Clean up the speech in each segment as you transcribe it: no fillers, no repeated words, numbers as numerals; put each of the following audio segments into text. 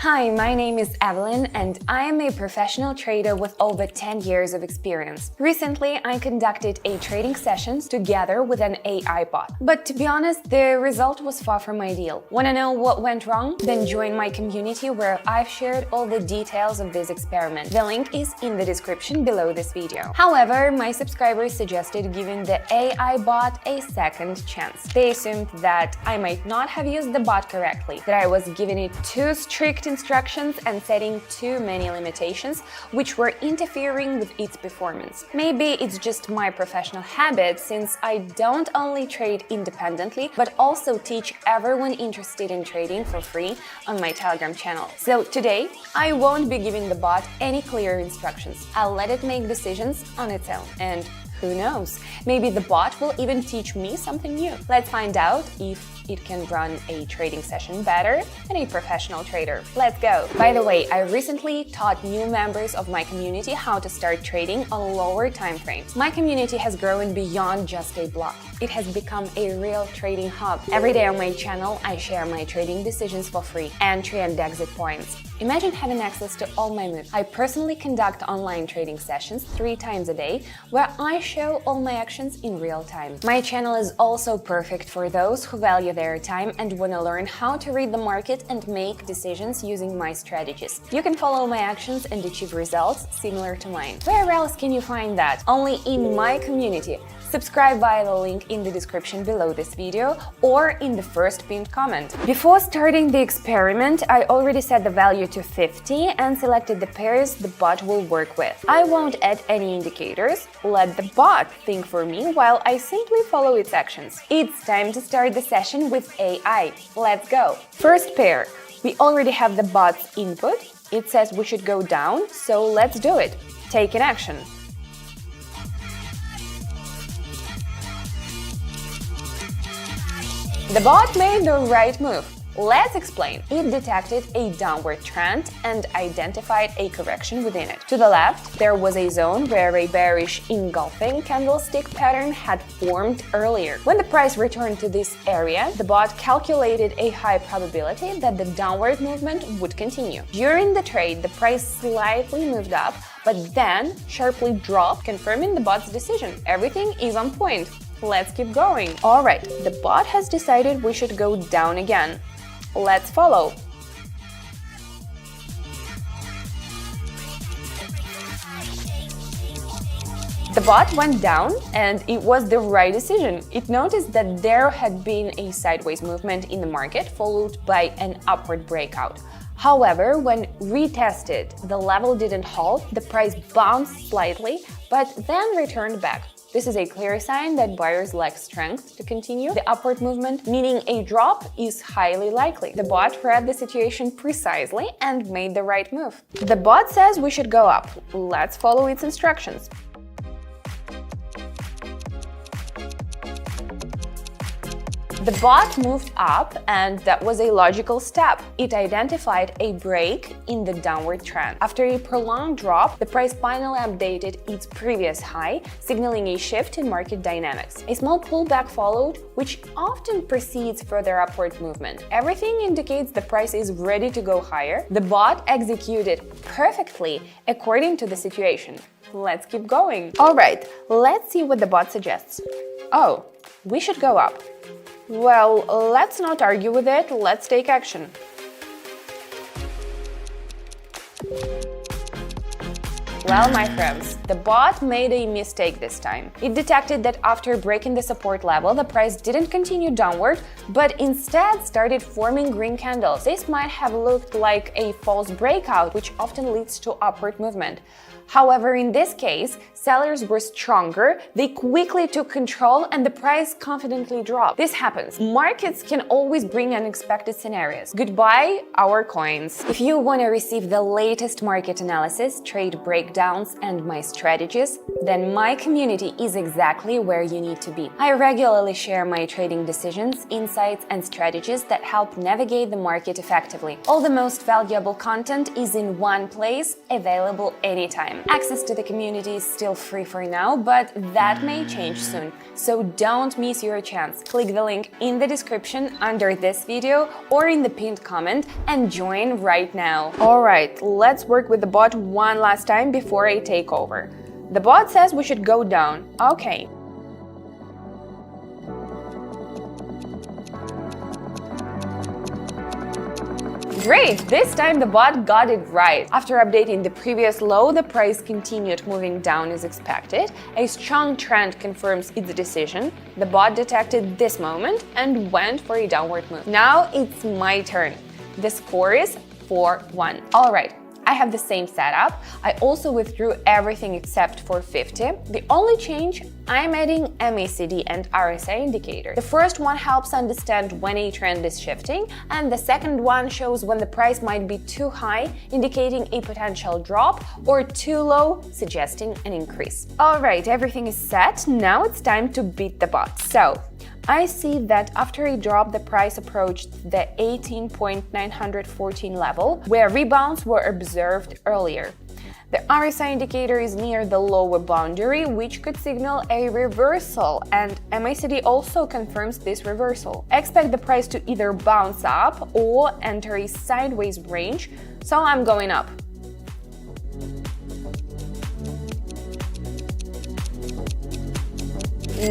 Hi, my name is Evelyn and I am a professional trader with over 10 years of experience. Recently, I conducted a trading sessions together with an AI bot. But to be honest, the result was far from ideal. Want to know what went wrong? Then join my community where I've shared all the details of this experiment. The link is in the description below this video. However, my subscribers suggested giving the AI bot a second chance. They assumed that I might not have used the bot correctly, that I was giving it too strict instructions and setting too many limitations, which were interfering with its performance. Maybe it's just my professional habit, since I don't only trade independently, but also teach everyone interested in trading for free on my Telegram channel. So today, I won't be giving the bot any clear instructions. I'll let it make decisions on its own. And who knows? Maybe the bot will even teach me something new. Let's find out if it can run a trading session better than a professional trader. Let's go! By the way, I recently taught new members of my community how to start trading on lower time frames. My community has grown beyond just a blog. It has become a real trading hub. Every day on my channel, I share my trading decisions for free, entry and exit points. Imagine having access to all my moves. I personally conduct online trading sessions 3 times a day, where I show all my actions in real time. My channel is also perfect for those who value their time and want to learn how to read the market and make decisions using my strategies. You can follow my actions and achieve results similar to mine. Where else can you find that? Only in my community. Subscribe via the link in the description below this video or in the first pinned comment. Before starting the experiment, I already set the value to 50 and selected the pairs the bot will work with. I won't add any indicators, let the bot think for me while I simply follow its actions. It's time to start the session with AI. Let's go! First pair. We already have the bot's input. It says we should go down, so let's do it. Take an action. The bot made the right move. Let's explain. It detected a downward trend and identified a correction within it. To the left, there was a zone where a bearish engulfing candlestick pattern had formed earlier. When the price returned to this area, the bot calculated a high probability that the downward movement would continue. During the trade, the price slightly moved up, but then sharply dropped, confirming the bot's decision. Everything is on point. Let's keep going. Alright, the bot has decided we should go down again. Let's follow. The bot went down, and it was the right decision. It noticed that there had been a sideways movement in the market, followed by an upward breakout. However, when retested, the level didn't hold, the price bounced slightly, but then returned back. This is a clear sign that buyers lack strength to continue the upward movement, meaning a drop is highly likely. The bot read the situation precisely and made the right move. The bot says we should go up. Let's follow its instructions. The bot moved up, and that was a logical step. It identified a break in the downward trend. After a prolonged drop, the price finally updated its previous high, signaling a shift in market dynamics. A small pullback followed, which often precedes further upward movement. Everything indicates the price is ready to go higher. The bot executed perfectly according to the situation. Let's keep going. Alright, let's see what the bot suggests. Oh, we should go up. Well, let's not argue with it, let's take action. Well, my friends, the bot made a mistake this time. It detected that after breaking the support level, the price didn't continue downward, but instead started forming green candles. This might have looked like a false breakout, which often leads to upward movement. However, in this case, sellers were stronger, they quickly took control, and the price confidently dropped. This happens. Markets can always bring unexpected scenarios. Goodbye, our coins. If you want to receive the latest market analysis, trade breakdown, drawdowns and my strategies, then my community is exactly where you need to be. I regularly share my trading decisions, insights, and strategies that help navigate the market effectively. All the most valuable content is in one place, available anytime. Access to the community is still free for now, but that may change soon. So don't miss your chance. Click the link in the description under this video or in the pinned comment and join right now. Alright, let's work with the bot one last time before I take over. The bot says we should go down. Okay. Great! This time the bot got it right. After updating the previous low, the price continued moving down as expected. A strong trend confirms its decision. The bot detected this moment and went for a downward move. Now it's my turn. The score is 4-1. Alright. I have the same setup. I also withdrew everything except for 50. The only change, I'm adding MACD and RSI indicator. The first one helps understand when a trend is shifting, and the second one shows when the price might be too high, indicating a potential drop, or too low, suggesting an increase. Alright, everything is set. Now it's time to beat the bot. So, I see that after a drop, the price approached the 18.914 level, where rebounds were observed earlier. The RSI indicator is near the lower boundary, which could signal a reversal, and MACD also confirms this reversal. I expect the price to either bounce up or enter a sideways range, so I'm going up.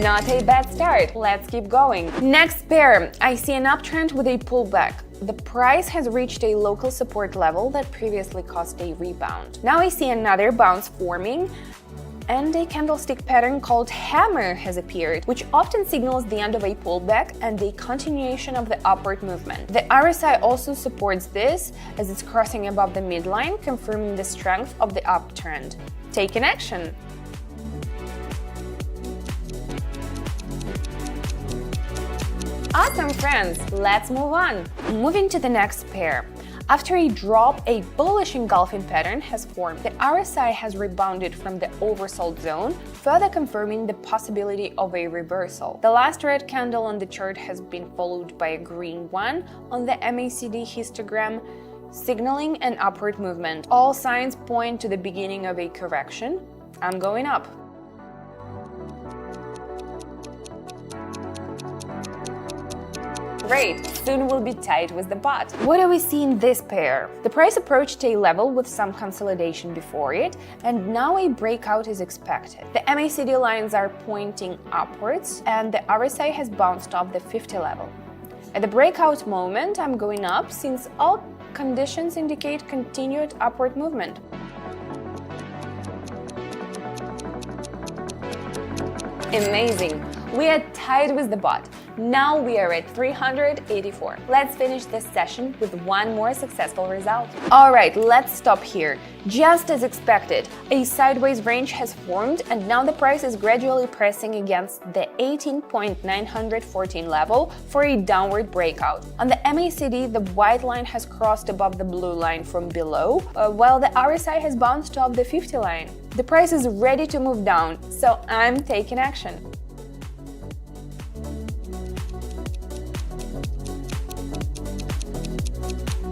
Not a bad start. Let's keep going. Next pair, I see an uptrend with a pullback. The price has reached a local support level that previously caused a rebound. Now I see another bounce forming, and a candlestick pattern called hammer has appeared, which often signals the end of a pullback and a continuation of the upward movement. The RSI also supports this, as it's crossing above the midline, confirming the strength of the uptrend. Taking action. Awesome, friends! Let's move on. Moving to the next pair. After a drop, a bullish engulfing pattern has formed. The RSI has rebounded from the oversold zone, further confirming the possibility of a reversal. The last red candle on the chart has been followed by a green one on the MACD histogram, signaling an upward movement. All signs point to the beginning of a correction. I'm going up. Great, soon we'll be tied with the bot. What do we see in this pair? The price approached a level with some consolidation before it, and now a breakout is expected. The MACD lines are pointing upwards, and the RSI has bounced off the 50 level. At the breakout moment, I'm going up since all conditions indicate continued upward movement. Amazing! We are tied with the bot. Now we are at 384. Let's finish this session with one more successful result. Alright, let's stop here. Just as expected, a sideways range has formed, and now the price is gradually pressing against the 18.914 level for a downward breakout. On the MACD, the white line has crossed above the blue line from below, while the RSI has bounced off the 50 line. The price is ready to move down, so I'm taking action.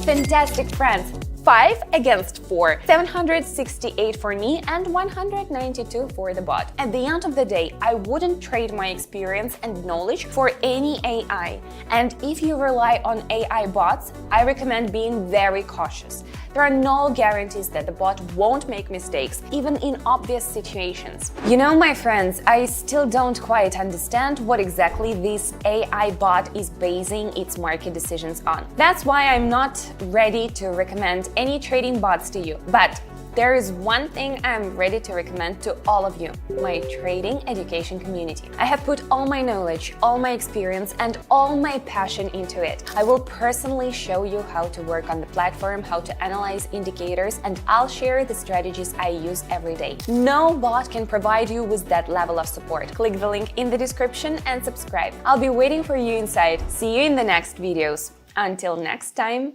Fantastic, friends! 5 against 4, 768 for me and 192 for the bot. At the end of the day, I wouldn't trade my experience and knowledge for any AI. And if you rely on AI bots, I recommend being very cautious. There are no guarantees that the bot won't make mistakes, even in obvious situations. You know, my friends, I still don't quite understand what exactly this AI bot is basing its market decisions on. That's why I'm not ready to recommend any trading bots to you. But there is one thing I'm ready to recommend to all of you: my trading education community. I have put all my knowledge, all my experience, and all my passion into it. I will personally show you how to work on the platform, how to analyze indicators, and I'll share the strategies I use every day. No bot can provide you with that level of support. Click the link in the description and subscribe. I'll be waiting for you inside. See you in the next videos. Until next time.